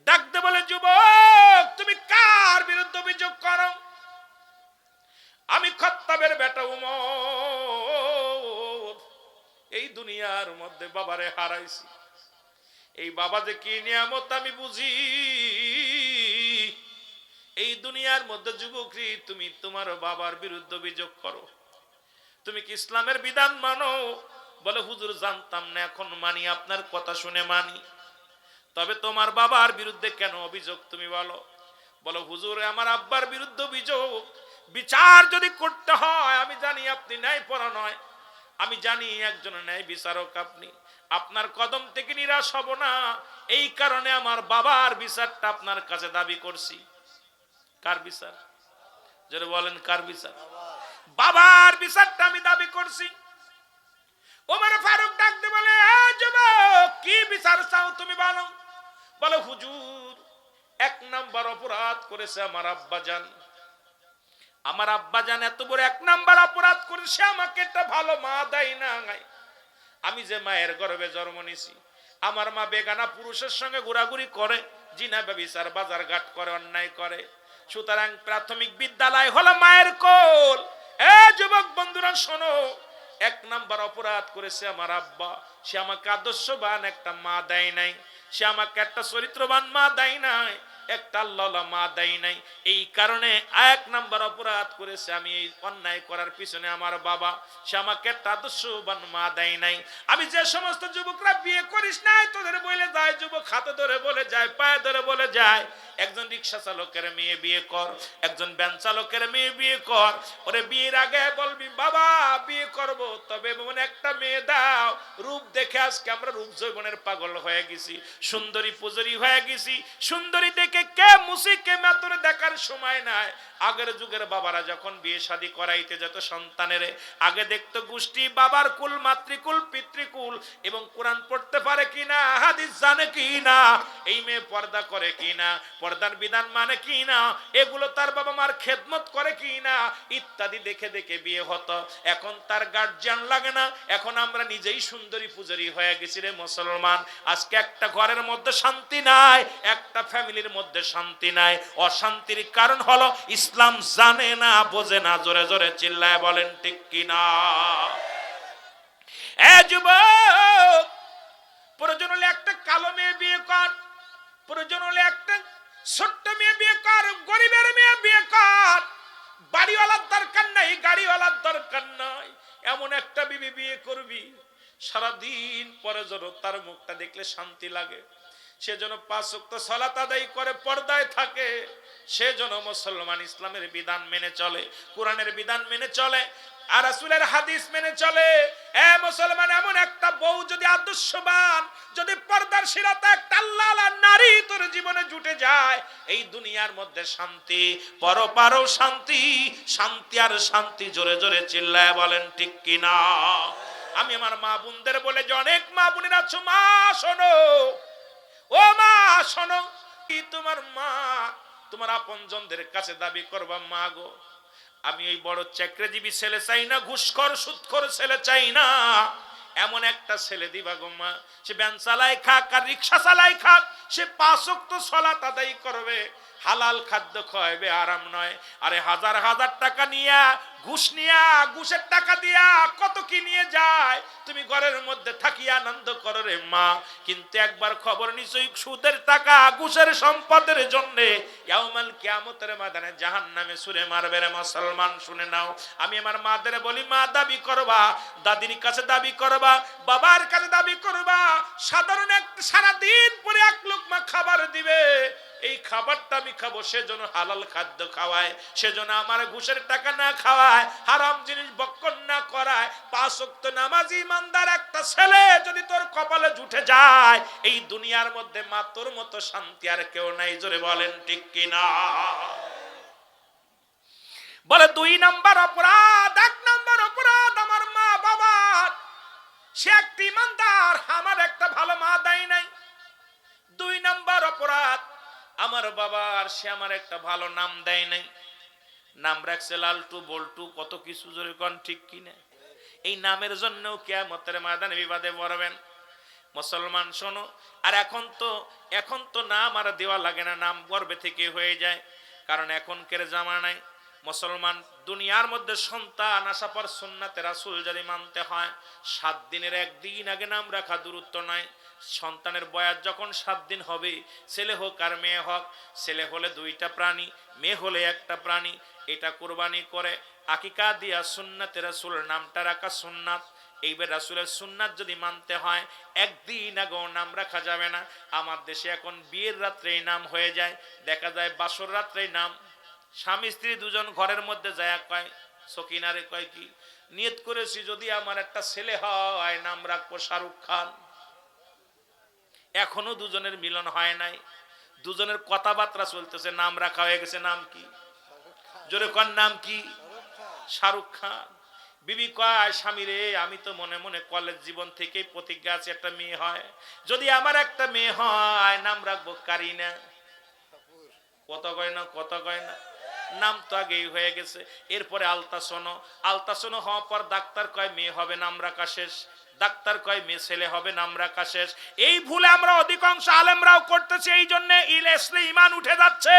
ডাকতে বলে, যুবক তুমি কার বিরুদ্ধে অভিযোগ করো? আমি খাত্তাবের বেটা উমর, এই দুনিয়ার মধ্যে বাবারে হারাইছি। এই বাবা যে কি নিয়ামত আমি বুঝি। এই দুনিয়ার মধ্যে যুবকরি তুমি তোমার বাবার বিরুদ্ধে অভিযোগ করো, তুমি কি ইসলামের বিধান মানো? বলে হুজুর জানতাম না, এখন মানি, আপনার কথা শুনে মানি। তবে তোমার বাবার বিরুদ্ধে কেন অভিযোগ তুমি বলো? বলো হুজুর আমার আব্বার বিরুদ্ধে অভিযোগ, বিচার যদি করতে হয়, আমি জানি আপনি ন্যায়পরা নয়, আমি জানি একজন ন্যায় বিচারক আপনি, আপনার কদম থেকে নিরাশ হব না, এই কারণে আমার বাবার বিচারটা আপনার কাছে দাবি করছি। কার বিচার? যারা বলেন কার বিচার? বাবার বিচারটা আমি দাবি করছি। ওমর ফারুক ডাকতে বলে, যুবক কি বিচার চাও তুমি বলো? বলে হুজুর এক নাম্বার অপরাধ করেছে আমার আব্বাজান। আমার আব্বাজান এত বড় এক নাম্বার অপরাধ করেছে, আমাকে একটা ভালো মা দেয় না। আমি যে মায়ের গর্ভে জন্ম নিছি, আমার মা বেগানা পুরুষের সঙ্গে ঘোরাঘুরি করে, জিনা ব্যভিচার বাজার ঘাট করে, অন্যায় করে। সুতরাং প্রাথমিক বিদ্যালয় হলো মায়ের কোল। এ যুবক বন্ধুরা শোনো, এক নাম্বার অপরাধ করেছে আমার আব্বা। সে আমাকে আদর্শবান একটা মা দেয় নাই, সে আমাকে একটা চরিত্রবান মা দেয় নাই, একটা আল্লাহওয়ালা মা দেয় নাই। এই কারণে এক নাম্বার অপরাধ করেছে আমি এই অন্যায় করার পিছনে আমার বাবা, সে আমাকে একটা আদর্শবান মা দেয় নাই। আমি যে সমস্ত যুবকরা বিয়ে করিস নাই, তোদের বলে যায়, যুবক হাতে ধরে বলে যায়, পায়ে ধরে বলে যায়, একজন রিক্সা চালকের মেয়ে বিয়ে কর, একজন ভ্যান চালকের মেয়ে বিয়ে কর। ওরে বিয়ের আগে বলবি বাবা বিয়ে করব, তবে মনে একটা মেয়ে দাও। রূপ দেখে আজকে আমরা রূপ যৌবনের পাগল হয়ে গেছি, সুন্দরী পুজরি হয়ে গেছি। সুন্দরী দেখে কে মুসি কে মাতরে দেখার সময় নাই। আগের যুগের বাবারা যখন বিয়ে শাদী করাইতে যেত সন্তানের, আগে দেখতো গোষ্ঠী, বাবার কুল, মাতৃকুল, পিতৃকুল, এবং কোরআন পড়তে পারে কিনা, হাদিস জানে কিনা, এই মেয়ে পর্দা করে কিনা, পর্দার বিধান মানে কিনা, এগুলো তার বাবা মার খেদমত করে কিনা, ইত্যাদি দেখে দেখে বিয়ে হতো। এখন তার গার্জিয়ান লাগে না, এখন আমরা নিজেই সুন্দরী পূজারী হয়ে গেছি রে মুসলমান। আজকে একটা ঘরের মধ্যে শান্তি নাই, একটা ফ্যামিলির মধ্যে শান্তি নাই। অশান্তির কারণ হলো ইসলাম জানে না, বোঝে না। জোরে জোরে চিল্লায় বলেন ঠিক কিনা? এ যুবক, প্রয়োজন হলে একটা কালো মেয়ে বিয়ে কর, প্রয়োজন হলে একটা ছোট্ট মেয়ে বিয়ে কর, গরিবের মেয়ে বিয়ে কর। বাড়িওয়ালার দরকার নাই, গাড়িওয়ালার দরকার নাই, এমন একটা বিবি বিয়ে করবি সারাদিন পরে যেন তার মুখটা দেখলে শান্তি লাগে। সে যেন 5 ওয়াক্ত সালাত আদায় করে, পর্দায় থাকে, সে যেন মুসলমান, ইসলামের বিধান মেনে চলে, কোরআনের বিধান মেনে চলে, আর রাসূলের হাদিস মেনে চলে। এ মুসলমান, এমন একটা বউ যদি আদর্শবান, যদি পর্দাশীলতা, একটা আল্লাহওয়ালা নারী তোর জীবনে জুটে যায়, এই দুনিয়ার মধ্যে শান্তি, পরপারও শান্তি, শান্তি আর শান্তি। জোরে জোরে চিল্লায় বলেন ঠিক কিনা? আমি আমার মা বোনদের বলে যে, অনেক মা বোনেরা আছো, মা শোনো, ও মা শোনো, কি তোমার মা তোমার আপনজনদের কাছে দাবি করবা, মা গো আমি ওই বড় চাকরিজীবী ছেলে চাই না, ঘুষখোর সুদখোর ছেলে চাই না, এমন একটা ছেলে দিবা গো মা, সে ভ্যান চালাই খাক আর রিক্সা চালাই খাক, সে 5 ওয়াক্ত সালাত আদায় করবে, হালাল খাদ্য খাওয়াবে, আরাম নয়। আরে হাজার হাজার টাকা নিয়া, ঘুষ নিয়া, ঘুষের টাকা দিয়া কত কি নিয়ে যায়, তুমি ঘরের মধ্যে থাকি আনন্দ করো রে মা। কিন্তু একবার খবর নিশ্চয়ই, সুদের টাকা, ঘুষের সম্পদের জন্য ইয়াউমাল কিয়ামতের ময়দানে জাহান্নামে ছুঁড়ে মারবে রে মুসলমান। শুনে নাও, আমি আমার মাদের বলি, মা দাবি করবা, দাদির কাছে দাবি করবা, বাবার কাছে দাবি করবা, সাধারণ একটা সারাদিন পরে 1 লোকমা খাবার দিবে, এই খাবারটা আমি খাবো, সেজন্য হালাল খাদ্য খাওয়ায়, সেজন্য আমার ঘুষের টাকা না খাওয়ায়, হারাম জিনিস বক্ষণ না করায়। 5 ওয়াক্ত নামাজি ইমানদার একটা ছেলে যদি তোর কপালে জুটে যায়, এই দুনিয়ার মধ্যে মা তোর মতো শান্তি আর কেউ নাই। জোরে বলেন ঠিক কিনা? বলে 2 নাম্বার অপরাধ, 1 নাম্বার অপরাধ আমার মা বাবার, সে একটা ইমানদার, আমার একটা ভালো মা দেয় নাই। 2 নাম্বার অপরাধ আমার বাবার, সে আমার একটা ভালো নাম দেয় নাই। নাম রাখছে লালটু বল্টু কত কিছু, জোরে কোন ঠিক কিনা? এই নামের জন্য কিয়ামতের ময়দানে বিবাদে পড়বেন। মুসলমান শোনো, আর এখন তো নাম আর দেওয়া লাগে না, নাম গর্বে থেকে হয়ে যায়। কারণ এখনকার জামানায় মুসলমান দুনিয়ার মধ্যে সন্তান আসা পর সুন্নাতে রাসূল যদি মানতে হয়, 7 দিনের একদিন আগে নাম রাখা দূরত্ব নয়। সন্তানের বয়স যখন 7 দিন হবে, ছেলে হোক আর মেয়ে হোক, ছেলে হলে 2টা প্রাণী, মেয়ে হলে 1টা প্রাণী, এটা কুরবানি করে আকিকা দিয়া সুন্নাতে রাসূল নামটা রাখা সুন্নাত। এইবার রাসূলের সুন্নাত যদি মানতে হয়, একদিন আগেও নাম রাখা যাবে না। আমার দেশে এখন বিয়ের রাত্রেই নাম হয়ে যায়, দেখা যায় বাসর রাত্রেই নাম। স্বামী স্ত্রী দুজন ঘরের মধ্যে যায়, কয় সকিনারে, কয় কি নিয়ত করেছি যদি আমার একটা ছেলে হয় নাম রাখবো শাহরুখ খান। এখনো দুজনের মিলন হয় নাই, দুজনের কথাবার্তা চলতেছে, নাম রাখা হয়ে গেছে। নাম কি? জোরে কোন নাম কি? শাহরুখ খান। বিবি কয়, স্বামী রে, আমি তো মনে মনে কলেজ জীবন থেকেই প্রতিজ্ঞা আছে একটা মেয়ে হয়, যদি আমার একটা মেয়ে হয় নাম রাখবো কারিনা। কত কয় না, কত কয় না, নাম তো আগেই হয়ে গেছে। এরপরে আলতাসনো, আলতাসনো হওয়ার পর ডাক্তার কয় মেয়ে হবে, নাম রাখা শেষ। ডাক্তার কয় মেয়ে ছেলে হবে, নাম রাখা শেষ। এই ভুলে আমরা অধিকাংশ আলেমরাও করতেছি, এই জন্য ইসলে ইমান উঠে যাচ্ছে।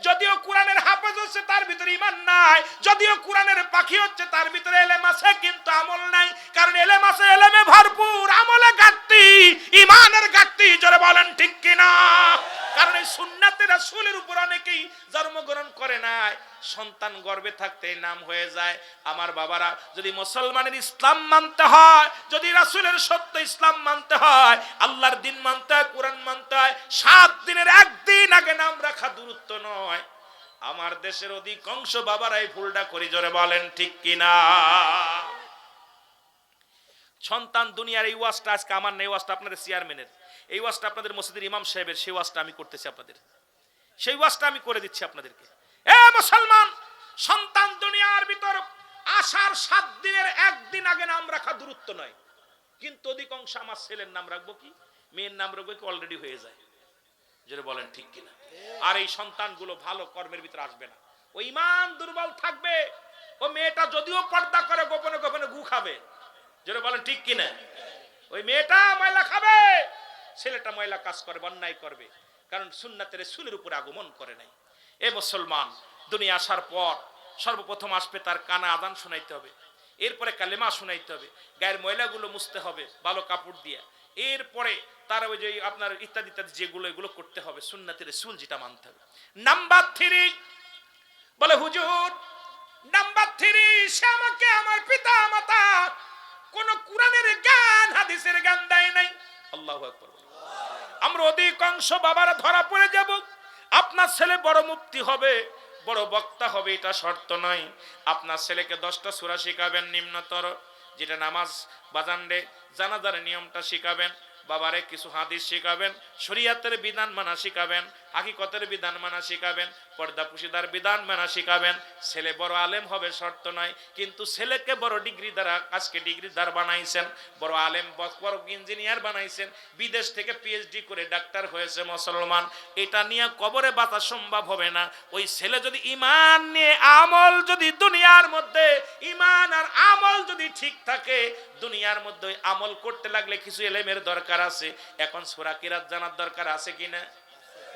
যদিও কোরআনের হাফেজ হচ্ছে তার ভিতরে ইমান নাই, যদিও কোরআনের পাখি হচ্ছে তার ভিতরে এলেম আছে কিন্তু আমল নাই। কারণ এলেম আছে, এলেমে ভরপুর, আমলে ঘাটতি, ইমানের ঘাটতি। জোরে বলেন ঠিক কিনা? কারণ এই সুন্নাতে রাসূলের উপর অনেকেই জন্মগ্রহণ করে নাই, সন্তান গর্ভে থাকতে নাম হয়ে যায়। আমার বাবারা, যদি মুসলমানের ইসলাম মানতে হয়, যদি রাসূলের সত্য ইসলাম মানতে হয়, আল্লাহর দিন মানতে হয়, কোরআন মানতে হয়, 7 দিনের একদিন আগে নাম রাখা দূরত্ব নয়। আমার দেশের অধিকাংশ বাবারা এই ভুলটা করি। জোরে বলেন ঠিক কিনা? সন্তান দুনিয়ার এই ওয়াজটা আজকে আমার নেই, ওয়াজটা আপনাদের চেয়ারম্যানের, এই ওয়াজটা আপনাদের মসজিদের ইমাম সাহেবের, সেই ওয়াজটা আমি করতেছি আপনাদের, সেই ওয়াজটা আমি করে দিচ্ছি আপনাদেরকে। এ মুসলমান, সন্তান দুনিয়ার ভিতর আসার 7 দিনের একদিন আগে নাম রাখা দূরত্ব নয়। কিন্তু অধিকাংশ আমার ছেলের নাম রাখবো কি, মেয়ের নাম রাখবো কি, অলরেডি হয়ে যায়। যেটা বলেন ঠিক কিনা? আর এই সন্তানগুলো ভালো কর্মের ভিতরে আসবে না, ও ঈমান দুর্বল থাকবে। ও মেয়েটা যদিও পর্দা করে গোপনে গোপনে গু খাবে। যেটা বলেন ঠিক কিনা? ওই মেয়েটা ময়লা খাবে, ছেলেটা ময়লা কাজ করবে, অন্যায় করবে, কারণ সুন্নাতের রাসূলের উপরে আগমন করে নাই। এ মুসলমান, দুনিয়া আসার পর সর্বপ্রথম আসবে তার কানে আযান শোনাইতে হবে, এরপরে কালেমা শোনাইতে হবে, গায়ের ময়লাগুলো মুছতে হবে ভালো কাপড় দিয়ে, এরপরে তার ওই যে আপনার ইত্যাদি ইত্যাদি যেগুলো এগুলো করতে হবে, সুন্নাতের রাসূল যেটা মানতে হবে। নাম্বার 3 বলে, হুজুর নাম্বার 3, সে আমাকে আমার পিতা মাতা কোন কোরআনের জ্ঞান হাদিসের জ্ঞান দেয় নাই। আল্লাহু আকবার। আমরা অধিকাংশ বাবারা ধরা পড়ে যাব। আপনার ছেলে বড় মুফতি হবে, বড় বক্তা হবে, এটা শর্ত নয়। আপনার ছেলেকে 10টা সূরা শিখাবেন নিম্নতর, যেটা নামাজ বাজানরে জানাজার নিয়মটা শিখাবেন, বাবারে কিছু হাদিস শিখাবেন, শরীয়তের বিধান মানা শিখাবেন, হাকিকতের বিধান মানা শিখাবেন, পর্দা পুশিদার বিধান মানা শিখাবেন। ছেলে বড় আলেম হবে শর্ত নয়, কিন্তু ছেলেকে বড় ডিগ্রি দ্বারা, আজকে ডিগ্রিদার বানাইছেন, বড় আলেম, বড় ইঞ্জিনিয়ার বানাইছেন, বিদেশ থেকে পিএইচডি করে ডাক্তার হয়েছে মুসলমান, এটা নিয়ে কবরে বাঁচা সম্ভব হবে না। ওই ছেলে যদি ঈমান নিয়ে আমল, যদি দুনিয়ার মধ্যে ঈমান আর আমল যদি ঠিক থাকে, দুনিয়ার মধ্যে আমল করতে লাগলে কিছু ইলমের দরকার আছে। এখন সূরা কিরাত জানার দরকার আছে কিনা?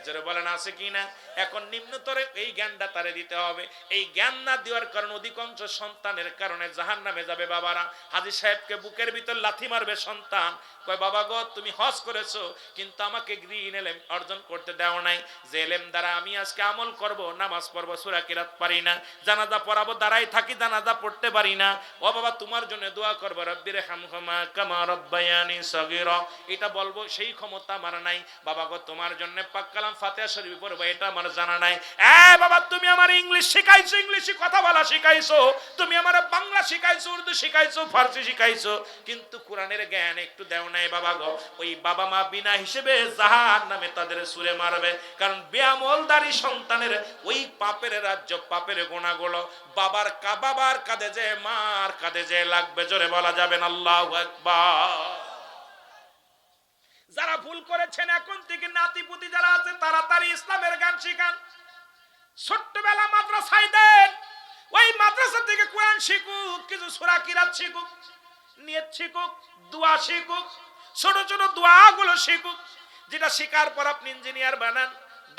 যারা বলেন আছে কিনা? এখন নিম্নতরে এই জ্ঞানটা তারে দিতে হবে। এই জ্ঞান না দেওয়ার কারণে অধিকাংশ সন্তানের কারণে জাহান্নামে যাবে। বাবারা, হাজী সাহেবকে বুকের ভিতর লাথি মারবে সন্তান, কয় বাবা গো তুমি হজ করেছো কিন্তু আমাকে গ্রিন এলেম অর্জন করতে দাও নাই, যে এলেম দ্বারা আমি আজকে আমল করব, নামাজ পড়বো, সূরা কিরাত পারি না, জানাজা পড়াবো, দাঁড়াই থাকি জানাজা পড়তে পারি না। ও বাবা তোমার জন্য দোয়া করবো, রব্বির হামহুমা কামা রাব্বায়ানি সগীরা, এটা বলবো, সেই ক্ষমতা আমার নাই। বাবা গো তোমার জন্য পাক কালাম ফাতিহা শরীফ পড়বো, এটা আমার জানা নাই। বাবা তুমি আমার ইংলিশ শিখাইছো, ইংলিশে কথা বলা শিখাইছো, তুমি আমার বাংলা শিখাইছো, উর্দু শিখাইছো, ফারসি শিখাইছো, কিন্তু কোরআনের জ্ঞান একটু দেও নাই। বাবা গো ওই বাবা মা বিনা হিসেবে জাহান্নামে তাদের ছুঁড়ে মারবে, কারণ বেআমলদারি সন্তানের ওই পাপের রাজ্য, পাপের গুনাহগুলো বাবার কাঁধে যে মার কাঁধে যে লাগবে। জোরে বলা যাবেন আল্লাহু আকবার। যারা ভুল করেছেন এখন থেকে নাতিপুতি যারা আছে তাড়াতাড়ি ইসলামের জ্ঞান শিখান। ছোট্টবেলা মাদ্রাসায় দেন, ওই মাদ্রাসা থেকে কোরআন শিখুক, কিছু সূরা কিরাত শিখুক, নিয়ত শিখুক, দোয়া শিখুক, ছোট ছোট দোয়াগুলো শিখুক। যেটা শেখার পর আপনি ইঞ্জিনিয়ার বানান,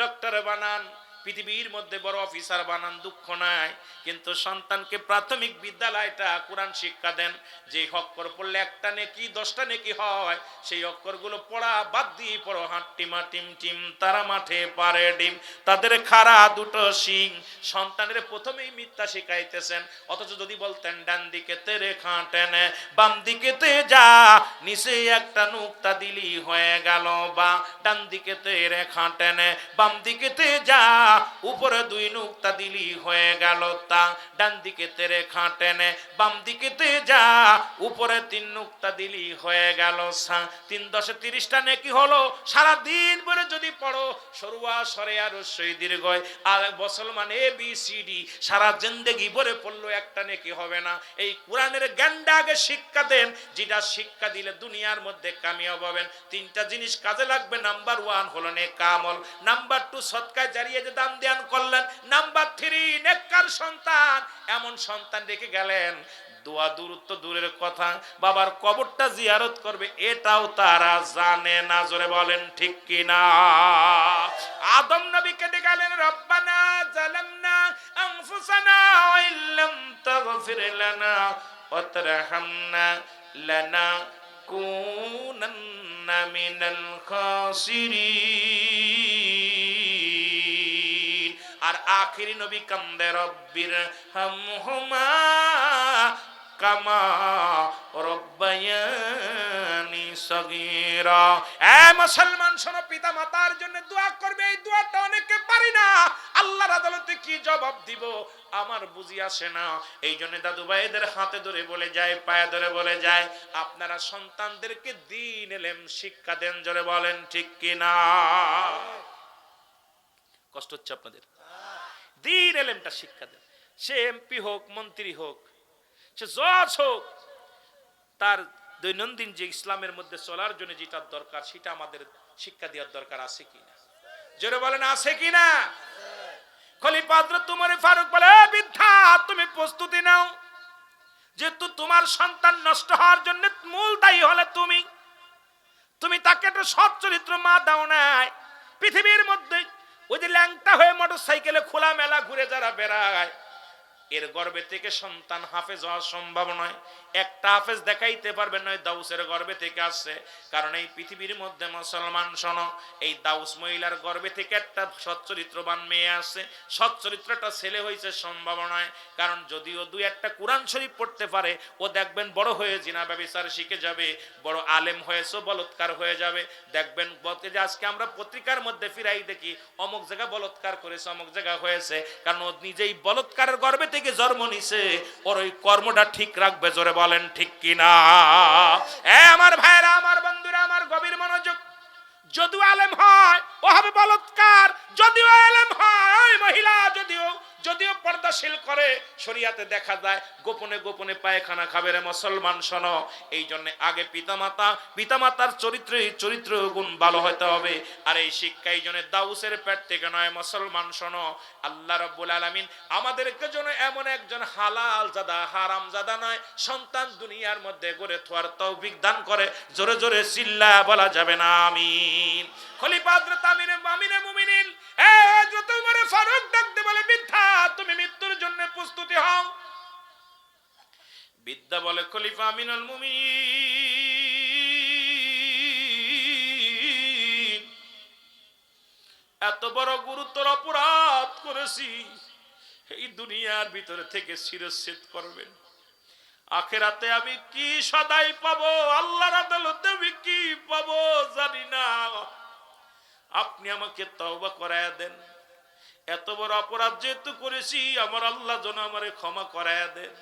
ডক্টর বানান, পৃথিবীর মধ্যে বড় অফিসার বানান, দুঃখ নাই। কিন্তু সন্তানকে প্রাথমিক বিদ্যালয়টা কোরআন শিক্ষা দেন। যে অক্ষর পড়লে একটা নেকি 10টা নেকি হয়, সেই অক্ষরগুলো পড়া বাদ দিয়ে পড়ো। হাট্টিমা টিম টিম তারা মাঠে পারে ডিম, তাদের খাড়া দুটো শিং। সন্তানের প্রথমেই মিথ্যা শিখাইতেছেন। অথচ যদি বলতেন ডান দিকে তে রেখা টেনে, বাম দিকে তে যা, নিচে একটা নুক্তা দিলি হয়ে গেল বা। ডান দিকে তে রেখা টেনে, বাম দিকে তে যা, উপরে 2 নুক্তা দিলি হয়ে গেল তা। ডান দিকে তে রেখা টেনে, বাম দিকে তে যা, উপরে 3 নুক্তা দিলি হয়ে গেল সা। 3 10 30টা নেকি হলো। সারা দিন ভরে যদি পড়ো সরুয়া সরে আর রস্যই দীর্ঘয় আর মুসলমান ABCD সারা জিন্দেগি ভরে পড়লো, একটা নেকি হবে না। এই কোরআনের জ্ঞানটা আগে শিক্ষা দেন, যেটা শিক্ষা দিলে দুনিয়ার মধ্যে কামিয়াব হবেন। 3টা জিনিস কাজে লাগবে। নাম্বার 1 হলো নেক আমল, নাম্বার 2 সদকায়ে জারিয়া যে দান ধ্যান করলেন, নাম্বার 3 নেককার সন্তান। এমন সন্তান রেখে গেলেন, দোয়া দূরত্ব দূরের কথা, বাবার কবরটা জিয়ারত করবে এটাও তারা জানে না। জোরে বলেন ঠিক কিনা? আদম নবী কেঁদে গেলেন, রব্বানা জালামনা আনফুসানা ওয়া ইল্লাম তাগফির লানা ওয়া তারহামনা লানাকুনান্না মিনাল খাসিরিন। আর আখিরি নবী কান্দে, রব্বির হামহুমা কামা রব্বায়ানি সগীরা। এ মুসলমান শোনো, পিতা মাতার জন্য দোয়া করবে। এই দোয়াটা অনেকে পারি না, আল্লাহর আদালতে কি জবাব দিব আমার বুঝি আসে না। এই জন্য দাদু ভাইদের হাতে ধরে বলে যায়, পায়ে ধরে বলে যায়, আপনারা সন্তানদেরকে দ্বীন ইলম শিক্ষা দেন। জোরে বলেন ঠিক কিনা? কষ্ট হচ্ছে আপনাদের? দ্বীন ইলমটা শিক্ষা দেন। সে এমপি হোক, মন্ত্রী হোক, সে জজ হোক, তার দৈনন্দিন যে ইসলামের মধ্যে চলার জন্য যেটা দরকার সেটা আমাদের শিক্ষা দেওয়ার দরকার আছে কিনা? জোরে বলেন আছে কিনা? খলিফা হযরত ওমর ফারুক বলে, বৃদ্ধা তুমি প্রস্তুতি নাও, যেহেতু তোমার সন্তান নষ্ট হওয়ার জন্য মূল দায়ী হলে তুমি তাকে একটা সৎ চরিত্র মা দাও নাই। পৃথিবীর মধ্যে ওই যে ল্যাংটা হয়ে মোটরসাইকেলে খোলা মেলা ঘুরে যারা বেড়ায়, এর গর্ভে থেকে সন্তান হাফেজ হওয়া সম্ভব নয়। একটা হাফেজ দেখাইতে পারবেন নয় দাউসের গর্ভে থেকে আসছে। কারণ এই পৃথিবীর মধ্যে মুসলমান শোনো, এই দাউস মহিলার গর্ভে থেকে একটা সচ্চরিত্রবান মেয়ে আসছে। সচ্চরিত্রটা ছেলে হয়েছে সম্ভব নয়। কারণ যদিও 2-1টা কোরআন শরীফ পড়তে পারে, ও দেখবেন বড় হয়ে জিনা ব্যভিচার শিখে যাবে, বড় আলেম হয়েছে বলৎকার হয়ে যাবে। দেখবেন বলতে যে আজকে আমরা পত্রিকার মধ্যে ফিরাই দেখি অমুক জায়গা বলৎকার করেছে, অমুক জায়গা হয়েছে। কারণ ও নিজেই বলৎকারের গর্ভে থেকে জন্ম নিছে, ওর ওই কর্মটা ঠিক রাখবে। জোরে বলেন ঠিক কিনা? আমার ভাইরা, আমার বন্ধুরা, আমার গভীর মনোযোগ। যদিও আলেম হয় ও হবে বলৎকার, যদিও আলেম হয় মহিলা যদিও পর্দাশীল করে, শরিয়াতে দেখা যায় গোপনে গোপনে পায়খানা খাবে। রে মুসলমান শোনো, এই জন্য আগে পিতামাতার চরিত্র গুণ ভালো হতে হবে। আর এই শিক্ষা এই জন্য দাউসের পেট থেকে নয়। মুসলমান শোনো, আল্লাহ রাব্বুল আলামিন আমাদেরকে জন্য এমন একজন হালাল জাদা, হারাম জাদা নয় সন্তান দুনিয়ার মধ্যে গড়ে তোয়ার তৌফিক দান করে। জোরে জোরে চিল্লা বলা যাবে না আমিন। খলিফা হযরত আমিরে মুমিনিন হযরত ওমর ফারুক ডাকতে বলে, বৃদ্ধা তুমি মৃত্যুর জন্য প্রস্তুতি হও। বিদ্যা বলে, খলিফা আমিনুল মুমিনিন এত বড় গুরুতর অপরাধ করেছি, এই দুনিয়ার ভিতরে থেকে শিরচ্ছেদ করবেন। আখিরাতে আমি কি সদাই পাবো, আল্লাহর আদালতে আমি কি পাবো জানি না। আপনি আমাকে তওবা করায়া দেন। এত বড় অপরাধ যেহেতু করেছি, আমার আল্লাহ যেন আমারে ক্ষমা করায়া দেন,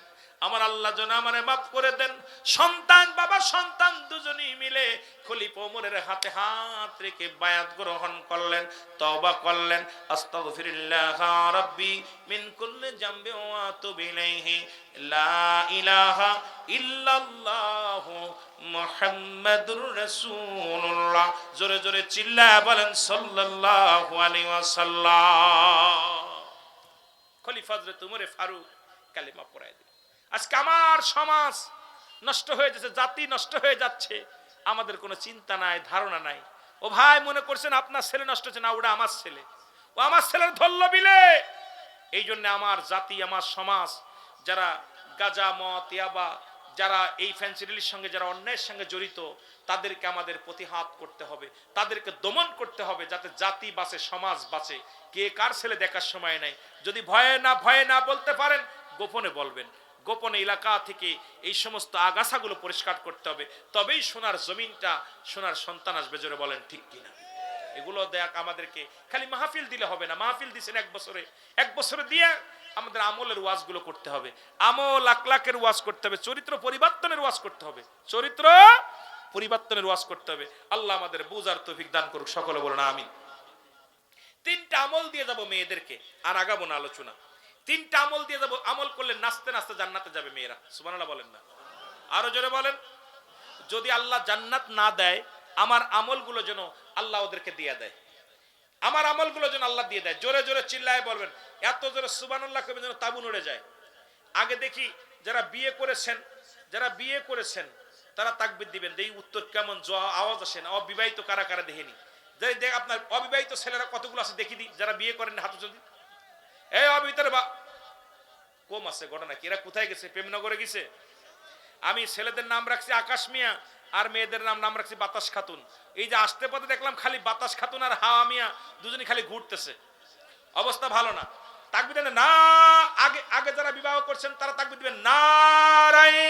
আমার আল্লাহ যেন আমারে মাফ করে দেন। সন্তান বাবা সন্তান দুজনেই মিলে খলিফা ওমরের হাতে হাত রেখে বায়াত গ্রহণ করলেন, তওবা করলেন। আস্তাগফিরুল্লাহ রাব্বি মিন কুল্লি জামবি ওয়া আতুবু ইলাইহি, লা ইলাহা ইল্লাল্লাহ মুহাম্মাদুর রাসূলুল্লাহ। জোরে জোরে চিল্লা বলেন সাল্লাল্লাহু আলাইহি ওয়াসাল্লাম। খলিফা হযরত উমরে ফারুক কালেমা পড়ায় দিল। আজকে আমার সমাজ নষ্ট হয়ে যাচ্ছে, জাতি নষ্ট হয়ে যাচ্ছে, আমাদের কোনো চিন্তা নাই, ধারণা নাই। ও ভাই মনে করছেন আপনার ছেলে নষ্ট হচ্ছে না, ওটা আমার ছেলে, ও আমার ছেলের ধরল বিলে। এই জন্য আমার জাতি, আমার সমাজ, যারা গাঁজা, মদ, ইয়াবা, যারা এই ফ্যান্সিডিলির সঙ্গে, যারা অন্যায়ের সঙ্গে জড়িত, তাদেরকে আমাদের প্রতিহাত করতে হবে, তাদেরকে দমন করতে হবে, যাতে জাতি বাঁচে, সমাজ বাঁচে। কে কার ছেলে দেখার সময় নাই। যদি ভয়ে না বলতে পারেন, গোপনে বলবেন। গোপনে এলাকা থেকে এই সমস্ত আগাছাগুলো পরিষ্কার করতে হবে, তবেই সোনার জমিনটা, সোনার সন্তান আসবে। জোরে বলেন ঠিক কিনা? এগুলো দেখ আমাদেরকে খালি মাহফিল দিলে হবে না। মাহফিল দিছেন এক বছরে দিয়ে আমাদের আমলের ওয়াজগুলো করতে হবে, আমল আখলাকের ওয়াজ করতে হবে, চরিত্র পরিবর্তনের ওয়াজ করতে হবে, চরিত্র পরিবর্তনের ওয়াজ করতে হবে। আল্লাহ আমাদের বুঝার তৌফিক দান করুক, সকলে বলুন আমিন। তিনটা আমল দিয়ে যাব মেয়েদেরকে, আর আগাবো না আলোচনা। তিনটা আমল দিয়ে যাব, আমল করলে নাচতে নাচতে জান্নাতে যাবে মেয়েরা। সুবহানাল্লাহ বলেন না? আরো জোরে বলেন। যদি আল্লাহ জান্নাত না দেয়, আমার আমলগুলো যেন আল্লাহ ওদেরকে দিয়ে দেয়, আমার আমলগুলো যেন আল্লাহ দিয়ে দেয়। জোরে জোরে চিল্লায় বলবেন, এত জোরে সুবহানাল্লাহ কবে যেন তাবু নড়ে যায়। আগে দেখি যারা বিয়ে করেছেন তারা তাকবীর দিবেন, দেখি উত্তর কেমন আওয়াজ আসে না। অবিবাহিত কারা কারা দেখেনি, দেখ আপনার অবিবাহিত ছেলেরা কতগুলো আছে দেখি দি, যারা বিয়ে করেন হাত যদি। এই অবিবাহিতরা বা কম আছে, ঘটনা কি? এরা কোথায় গেছে? প্রেমনগরে গেছে। আমি ছেলেদের নাম রাখছি আকাশ মিয়া, আর মেয়েদের নাম রাখছি বাতাস খাতুন। এই যে আসতে পথে দেখলাম খালি বাতাস খাতুন আর হাওয়া মিয়া দুজনই খালি ঘুরতেছে, অবস্থা ভালো না। তাকবীর দেন না। আগে যারা বিবাহ করছেন তারা তাকবীর দিবেন, নারায়ে